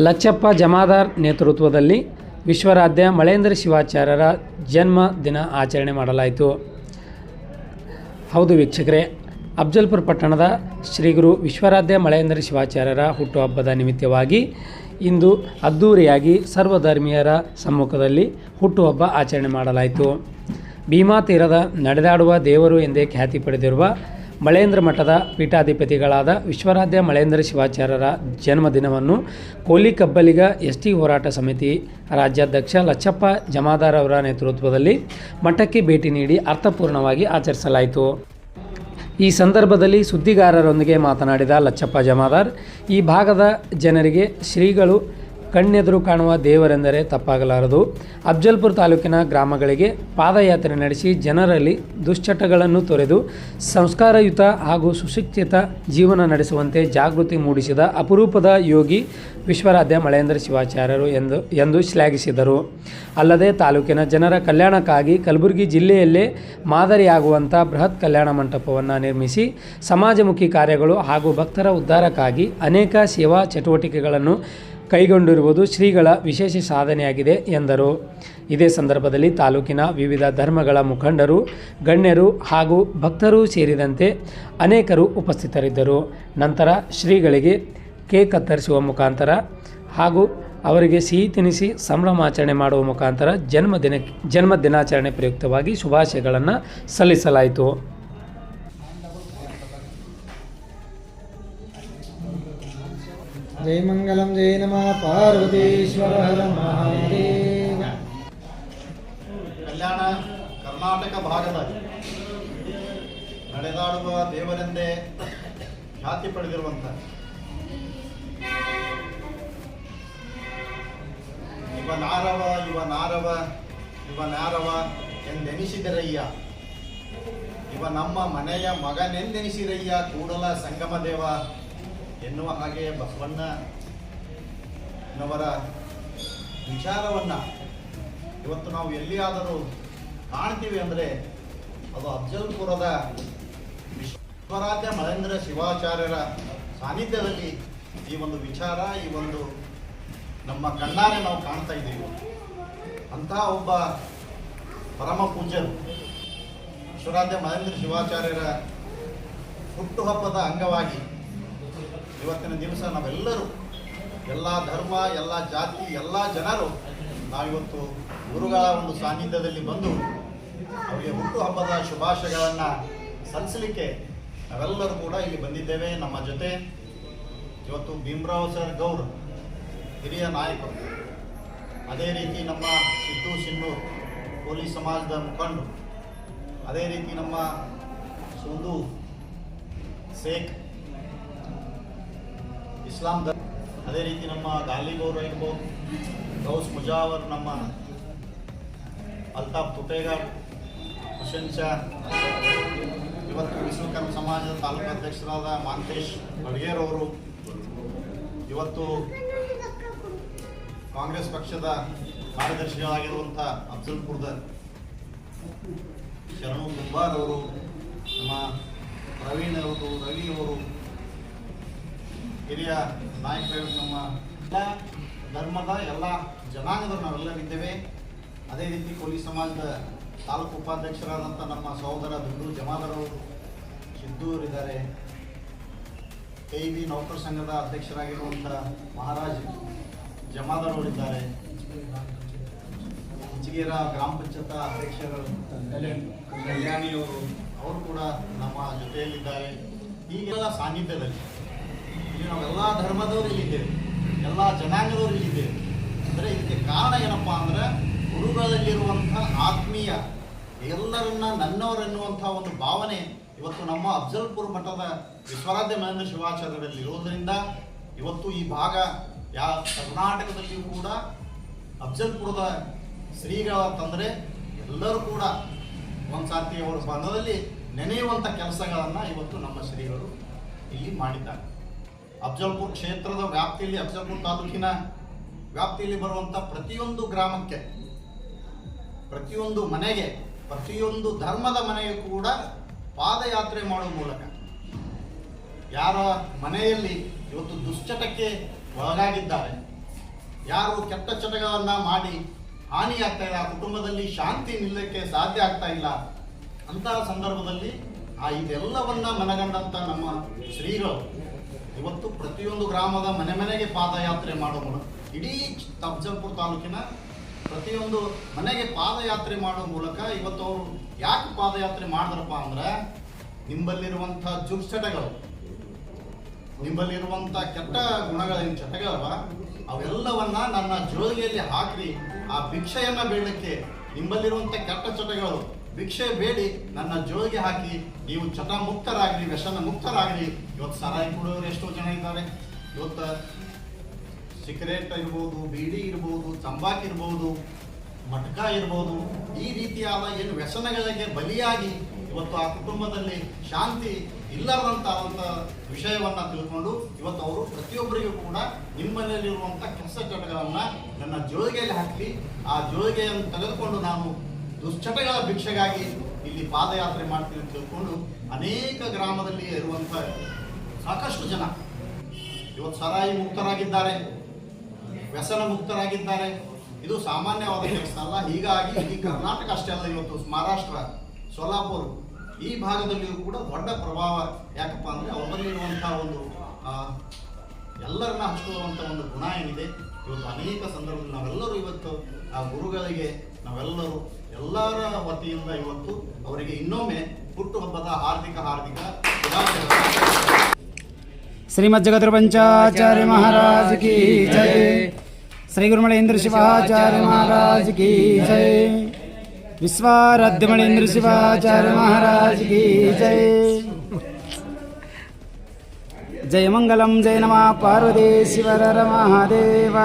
ಲಚ್ಚಪ್ಪ ಜಮಾದಾರ್ ನೇತೃತ್ವದಲ್ಲಿ ವಿಶ್ವರಾಧ್ಯ ಮಳೇಂದ್ರ ಶಿವಾಚಾರ್ಯರ ಜನ್ಮ ದಿನ ಆಚರಣೆ ಮಾಡಲಾಯಿತು. ಹೌದು ವೀಕ್ಷಕರೇ, ಅಫ್ಜಲ್ಪುರ ಪಟ್ಟಣದ ಶ್ರೀಗುರು ವಿಶ್ವರಾಧ್ಯ ಮಳೇಂದ್ರ ಶಿವಾಚಾರ್ಯರ ಹುಟ್ಟುಹಬ್ಬದ ನಿಮಿತ್ತವಾಗಿ ಇಂದು ಅದ್ಧೂರಿಯಾಗಿ ಸರ್ವಧರ್ಮೀಯರ ಸಮ್ಮುಖದಲ್ಲಿ ಹುಟ್ಟುಹಬ್ಬ ಆಚರಣೆ ಮಾಡಲಾಯಿತು. ಭೀಮಾ ತೀರದ ನಡೆದಾಡುವ ದೇವರು ಎಂದೇ ಖ್ಯಾತಿ ಪಡೆದಿರುವ ಮಳೇಂದ್ರ ಮಠದ ಪೀಠಾಧಿಪತಿಗಳಾದ ವಿಶ್ವರಾಧ್ಯ ಮಳೇಂದ್ರ ಶಿವಾಚಾರ್ಯರ ಜನ್ಮದಿನವನ್ನು ಕೋಲಿ ಕಬ್ಬಲಿಗ ಎಸ್ಟಿ ಹೋರಾಟ ಸಮಿತಿ ರಾಜ್ಯಾಧ್ಯಕ್ಷ ಲಚ್ಚಪ್ಪ ಜಮಾದಾರ್ ಅವರ ನೇತೃತ್ವದಲ್ಲಿ ಮಠಕ್ಕೆ ಭೇಟಿ ನೀಡಿ ಅರ್ಥಪೂರ್ಣವಾಗಿ ಆಚರಿಸಲಾಯಿತು. ಈ ಸಂದರ್ಭದಲ್ಲಿ ಸುದ್ದಿಗಾರರೊಂದಿಗೆ ಮಾತನಾಡಿದ ಲಚ್ಚಪ್ಪ ಜಮಾದಾರ್, ಈ ಭಾಗದ ಜನರಿಗೆ ಶ್ರೀಗಳು ಕಣ್ಣೆದುರು ಕಾಣುವ ದೇವರೆಂದರೆ ತಪ್ಪಾಗಲಾರದು. ಅಫ್ಜಲ್ಪುರ ತಾಲೂಕಿನ ಗ್ರಾಮಗಳಿಗೆ ಪಾದಯಾತ್ರೆ ನಡೆಸಿ ಜನರಲ್ಲಿ ದುಶ್ಚಟಗಳನ್ನು ತೊರೆದು ಸಂಸ್ಕಾರಯುತ ಹಾಗೂ ಸುಶಿಕ್ಷಿತ ಜೀವನ ನಡೆಸುವಂತೆ ಜಾಗೃತಿ ಮೂಡಿಸಿದ ಅಪರೂಪದ ಯೋಗಿ ವಿಶ್ವರಾಧ್ಯ ಮಳೇಂದ್ರ ಶಿವಾಚಾರ್ಯರು ಎಂದು ಶ್ಲಾಘಿಸಿದರು. ಅಲ್ಲದೆ ತಾಲೂಕಿನ ಜನರ ಕಲ್ಯಾಣಕ್ಕಾಗಿ ಕಲಬುರಗಿ ಜಿಲ್ಲೆಯಲ್ಲೇ ಮಾದರಿಯಾಗುವಂಥ ಬೃಹತ್ ಕಲ್ಯಾಣ ಮಂಟಪವನ್ನು ನಿರ್ಮಿಸಿ ಸಮಾಜಮುಖಿ ಕಾರ್ಯಗಳು ಹಾಗೂ ಭಕ್ತರ ಉದ್ಧಾರಕ್ಕಾಗಿ ಅನೇಕ ಸೇವಾ ಚಟುವಟಿಕೆಗಳನ್ನು ಕೈಗೊಂಡಿರುವುದು ಶ್ರೀಗಳ ವಿಶೇಷ ಸಾಧನೆಯಾಗಿದೆ ಎಂದರು. ಇದೇ ಸಂದರ್ಭದಲ್ಲಿ ತಾಲೂಕಿನ ವಿವಿಧ ಧರ್ಮಗಳ ಮುಖಂಡರು, ಗಣ್ಯರು ಹಾಗೂ ಭಕ್ತರು ಸೇರಿದಂತೆ ಅನೇಕರು ಉಪಸ್ಥಿತರಿದ್ದರು. ನಂತರ ಶ್ರೀಗಳಿಗೆ ಕೇಕ್ ಕತ್ತರಿಸುವ ಮುಖಾಂತರ ಹಾಗೂ ಅವರಿಗೆ ಸಿಹಿ ತಿನಿಸಿ ಸಂಭ್ರಮಾಚರಣೆ ಮಾಡುವ ಮುಖಾಂತರ ಜನ್ಮ ದಿನಾಚರಣೆ ಪ್ರಯುಕ್ತವಾಗಿ ಶುಭಾಶಯಗಳನ್ನು ಸಲ್ಲಿಸಲಾಯಿತು. ಜೈ ಮಂಗಲಂ ಜೈ ನಮಃ ಪಾರ್ವತೀಶ್ವರ ಹರ ಮಹಾದೇವ. ಕಲ್ಯಾಣ ಕರ್ನಾಟಕ ಭಾಗದ ನಡೆದಾಡುವ ದೇವರೆಂದೇ ಖ್ಯಾತಿ ಪಡೆದಿರುವಂಥ ಇವನಾರವ ಎಂದೆನಿಸಿದರಯ್ಯ, ಇವ ನಮ್ಮ ಮನೆಯ ಮಗನೆಂದೆನಿಸಿರಯ್ಯ ಕೂಡಲ ಸಂಗಮ ದೇವ ಎನ್ನುವ ಹಾಗೆ ಬಸವಣ್ಣನವರ ವಿಚಾರವನ್ನು ಇವತ್ತು ನಾವು ಎಲ್ಲಿಯಾದರೂ ಕಾಣ್ತೀವಿ ಅಂದರೆ ಅದು ಅಫ್ಜಲ್ಪುರದ ವಿಶ್ವರಾಧ್ಯ ಮಳೇಂದ್ರ ಶಿವಾಚಾರ್ಯರ ಸಾನ್ನಿಧ್ಯದಲ್ಲಿ ಈ ಒಂದು ವಿಚಾರ, ಈ ಒಂದು ನಮ್ಮ ಕಣ್ಣಾರೆ ನಾವು ಕಾಣ್ತಾ ಇದ್ದೀವಿ. ಅಂತಹ ಒಬ್ಬ ಪರಮ ಪೂಜ್ಯರು ವಿಶ್ವರಾಧ್ಯ ಮಳೇಂದ್ರ ಶಿವಾಚಾರ್ಯರ ಹುಟ್ಟುಹಬ್ಬದ ಅಂಗವಾಗಿ ಇವತ್ತಿನ ದಿವಸ ನಾವೆಲ್ಲರೂ, ಎಲ್ಲ ಧರ್ಮ, ಎಲ್ಲ ಜಾತಿ, ಎಲ್ಲ ಜನರು ನಾವಿವತ್ತು ಗುರುಗಳ ಒಂದು ಸಾನ್ನಿಧ್ಯದಲ್ಲಿ ಬಂದು ಅವರಿಗೆ ಹುಟ್ಟುಹಬ್ಬದ ಶುಭಾಶಯಗಳನ್ನು ಸಲ್ಲಿಸಲಿಕ್ಕೆ ನಾವೆಲ್ಲರೂ ಕೂಡ ಇಲ್ಲಿ ಬಂದಿದ್ದೇವೆ. ನಮ್ಮ ಜೊತೆ ಇವತ್ತು ಭೀಮರಾವ್ ಸರ್ ಗೌರ್ ಹಿರಿಯ ನಾಯಕರು, ಅದೇ ರೀತಿ ನಮ್ಮ ಸಿದ್ದು ಸಿನ್ನೂರ್ ಕೋಲಿ ಸಮಾಜದ ಮುಖಂಡರು, ಅದೇ ರೀತಿ ನಮ್ಮ ಸುಂದು ಶೇಖ್ ಇಸ್ಲಾಂ ಅದೇ ರೀತಿ ನಮ್ಮ ಗಾಲಿಗೌರ ಇರ್ಬೋದು, ಗೌಸ್ ಮುಜಾವರ್, ನಮ್ಮ ಅಲ್ತಾಫ್ ತುಟೇಗಾಡ್, ಹುಸೇನ್ ಶಾ, ಇವತ್ತು ವಿಶ್ವಕರ್ಮ ಸಮಾಜದ ತಾಲೂಕು ಅಧ್ಯಕ್ಷರಾದ ಮಾಂತೇಶ್ ಬಡ್ಗೇರ್ ಅವರು, ಇವತ್ತು ಕಾಂಗ್ರೆಸ್ ಪಕ್ಷದ ಕಾರ್ಯದರ್ಶಿಗಳಾಗಿರುವಂಥ ಅಫ್ಜಲ್ಪುರದ ಶರಣು ಕುಂಬಾರ್ ಅವರು, ನಮ್ಮ ಪ್ರವೀಣ್ ಅವರು, ರವಿ ಅವರು, ಹಿರಿಯ ನಾಯಕರು, ನಮ್ಮ ಎಲ್ಲ ಧರ್ಮದ ಎಲ್ಲ ಜನಾಂಗದವರು ನಾವೆಲ್ಲರಿದ್ದೇವೆ. ಅದೇ ರೀತಿ ಕೋಲಿ ಸಮಾಜದ ತಾಲೂಕು ಉಪಾಧ್ಯಕ್ಷರಾದಂಥ ನಮ್ಮ ಸಹೋದರ ದುಂಡು ಜಮಾದಾರ್ ಅವರು, ಸಿದ್ದೂರಿದ್ದಾರೆ, KEB ನೌಕರ ಸಂಘದ ಅಧ್ಯಕ್ಷರಾಗಿರುವಂಥ ಮಹಾರಾಜ್ ಜಮಾದಾರ್ ಅವರಿದ್ದಾರೆ, ಇಂಚಿಗೇರ ಗ್ರಾಮ ಪಂಚಾಯತ್ ಅಧ್ಯಕ್ಷರು ಕಲ್ಯಾಣಿಯವರು, ಅವರು ಕೂಡ ನಮ್ಮ ಜೊತೆಯಲ್ಲಿದ್ದಾರೆ. ಹೀಗೆಲ್ಲ ಸಾನ್ನಿಧ್ಯದಲ್ಲಿ ಇಲ್ಲಿ ನಾವೆಲ್ಲ ಧರ್ಮದವರು ಇಲ್ಲಿದ್ದೇವೆ, ಎಲ್ಲ ಜನಾಂಗದವರು ಇಲ್ಲಿದ್ದೇವೆ. ಅಂದರೆ ಇದಕ್ಕೆ ಕಾರಣ ಏನಪ್ಪ ಅಂದರೆ ಗುರುಗಳಲ್ಲಿರುವಂಥ ಆತ್ಮೀಯ, ಎಲ್ಲರನ್ನ ನನ್ನವರೆನ್ನುವಂಥ ಒಂದು ಭಾವನೆ ಇವತ್ತು ನಮ್ಮ ಅಫ್ಜಲ್ಪುರ ಮಠದ ವಿಶ್ವರಾಧ್ಯ ಮಳೇಂದ್ರ ಶಿವಾಚಾರ್ಯರಲ್ಲಿ ಇರೋದರಿಂದ ಇವತ್ತು ಈ ಭಾಗ ಕರ್ನಾಟಕದಲ್ಲಿಯೂ ಕೂಡ ಅಫ್ಜಲ್ಪುರದ ಶ್ರೀಗಳ ತಂದರೆ ಎಲ್ಲರೂ ಕೂಡ ಒಂದು ಸಾರ್ತಿ ಅವರ ಬಂಧದಲ್ಲಿ ನೆನೆಯುವಂಥ ಕೆಲಸಗಳನ್ನು ಇವತ್ತು ನಮ್ಮ ಶ್ರೀಗಳು ಇಲ್ಲಿ ಮಾಡಿದ್ದಾರೆ. ಅಫ್ಜಲ್ಪುರ ಕ್ಷೇತ್ರದ ವ್ಯಾಪ್ತಿಯಲ್ಲಿ, ಅಫ್ಜಲ್ಪುರ ತಾಲೂಕಿನ ವ್ಯಾಪ್ತಿಯಲ್ಲಿ ಬರುವಂಥ ಪ್ರತಿಯೊಂದು ಗ್ರಾಮಕ್ಕೆ, ಪ್ರತಿಯೊಂದು ಮನೆಗೆ, ಪ್ರತಿಯೊಂದು ಧರ್ಮದ ಮನೆಗೆ ಕೂಡ ಪಾದಯಾತ್ರೆ ಮಾಡುವ ಮೂಲಕ ಯಾರ ಮನೆಯಲ್ಲಿ ಇವತ್ತು ದುಶ್ಚಟಕ್ಕೆ ಒಳಗಾಗಿದ್ದಾರೆ, ಯಾರು ಕೆಟ್ಟ ಚಟಗಳನ್ನು ಮಾಡಿ ಹಾನಿಯಾಗ್ತಾ ಇಲ್ಲ, ಆ ಕುಟುಂಬದಲ್ಲಿ ಶಾಂತಿ ನಿಲ್ಲಕ್ಕೆ ಸಾಧ್ಯ ಆಗ್ತಾ ಇಲ್ಲ ಅಂತಹ ಸಂದರ್ಭದಲ್ಲಿ ಇದೆಲ್ಲವನ್ನ ಮನಗಂಡಂತ ನಮ್ಮ ಶ್ರೀಗಳು ಇವತ್ತು ಪ್ರತಿಯೊಂದು ಗ್ರಾಮದ ಮನೆ ಮನೆಗೆ ಪಾದಯಾತ್ರೆ ಮಾಡೋ ಮೂಲಕ, ಇಡೀ ಅಫಜಲ್ಪುರ ತಾಲೂಕಿನ ಪ್ರತಿಯೊಂದು ಮನೆಗೆ ಪಾದಯಾತ್ರೆ ಮಾಡೋ ಮೂಲಕ ಇವತ್ತು ಅವರು ಯಾಕೆ ಪಾದಯಾತ್ರೆ ಮಾಡಿದ್ರಪ್ಪ ಅಂದ್ರೆ, ನಿಂಬಲ್ಲಿರುವಂಥ ದುಶ್ಚಟಗಳು, ನಿಂಬಲ್ಲಿರುವಂಥ ಕೆಟ್ಟ ಗುಣಗಳೇನು ಚಟಗಳವ ಅವೆಲ್ಲವನ್ನ ನನ್ನ ಜೋಲಿಯಲ್ಲಿ ಹಾಕಿ ಆ ಭಿಕ್ಷೆಯನ್ನ ಬೇಡಲಿಕ್ಕೆ, ನಿಂಬಲ್ಲಿರುವಂಥ ಕೆಟ್ಟ ಚಟಗಳು ಭಿಕ್ಷೆ ಬೇಡಿ ನನ್ನ ಜೋಲಿಗೆ ಹಾಕಿ ನೀವು ಚಟ ಮುಕ್ತರಾಗ್ರಿ, ವ್ಯಸನ ಮುಕ್ತರಾಗ್ರಿ. ಇವತ್ತು ಸರಾಯಿ ಕುಡಿಯೋರು ಎಷ್ಟೋ ಜನ ಇದ್ದಾರೆ. ಇವತ್ತು ಸಿಗರೇಟ್ ಇರ್ಬೋದು, ಬೀಡಿ ಇರ್ಬೋದು, ತಂಬಾಕು ಇರ್ಬೋದು, ಮಟಕ ಇರ್ಬೋದು, ಈ ರೀತಿಯಾದ ಏನು ವ್ಯಸನಗಳಿಗೆ ಬಲಿಯಾಗಿ ಇವತ್ತು ಆ ಕುಟುಂಬದಲ್ಲಿ ಶಾಂತಿ ಇಲ್ಲದಂತ ವಿಷಯವನ್ನ ತಿಳ್ಕೊಂಡು ಇವತ್ತು ಅವರು ಪ್ರತಿಯೊಬ್ಬರಿಗೂ ಕೂಡ ನಿಮ್ಮಲ್ಲಿರುವಂಥ ಕೆಲಸ ಚಟಗಳನ್ನ ನನ್ನ ಜೋಳಿಗೆಯಲ್ಲಿ ಹಾಕಿ ಆ ಜೋಳಿಗೆಯನ್ನು ತೆಗೆದುಕೊಂಡು ನಾನು ದುಶ್ಚಟಗಳ ಭಿಕ್ಷೆಗಾಗಿ ಇಲ್ಲಿ ಪಾದಯಾತ್ರೆ ಮಾಡ್ತೀನಿ ಅಂತ ತಿಳ್ಕೊಂಡು ಅನೇಕ ಗ್ರಾಮದಲ್ಲಿ ಇರುವಂಥ ಸಾಕಷ್ಟು ಜನ ಇವತ್ತು ಸರಾಯಿ ಮುಕ್ತರಾಗಿದ್ದಾರೆ, ವ್ಯಸನ ಮುಕ್ತರಾಗಿದ್ದಾರೆ. ಇದು ಸಾಮಾನ್ಯವಾದ ಕೆಲಸ ಅಲ್ಲ. ಹೀಗಾಗಿ ಈ ಕರ್ನಾಟಕ ಅಷ್ಟೇ ಅಲ್ಲ, ಇವತ್ತು ಮಹಾರಾಷ್ಟ್ರ, ಸೋಲಾಪುರ ಈ ಭಾಗದಲ್ಲಿಯೂ ಕೂಡ ದೊಡ್ಡ ಪ್ರಭಾವ. ಯಾಕಪ್ಪ ಅಂದರೆ ಅವರಲ್ಲಿರುವಂಥ ಒಂದು ಎಲ್ಲರನ್ನ ಹಂಚ್ಕೊಳ್ಳುವಂಥ ಒಂದು ಗುಣ ಏನಿದೆ. ಇವತ್ತು ಅನೇಕ ಸಂದರ್ಭದಲ್ಲಿ ನಾವೆಲ್ಲರೂ ಇವತ್ತು ಆ ಗುರುಗಳಿಗೆ ನಾವೆಲ್ಲರೂ ಎಲ್ಲರ ವತಿಯಿಂದ ಇವತ್ತು ಅವರಿಗೆ ಇನ್ನೊಮ್ಮೆ ಹುಟ್ಟುಹಬ್ಬದ ಹಾರ್ದಿಕ ಶ್ರೀಮದ್ ಜಗದ್ಗುರು पंचाचार्य महाराज की जय। श्री गुरु मलेंद्र शिवाचार्य महाराज की जय। विश्वाराध्य मलेंद्र शिवाचार्य महाराज की जय। जय मंगलम जय नमः पार्वती शिवर महादेव।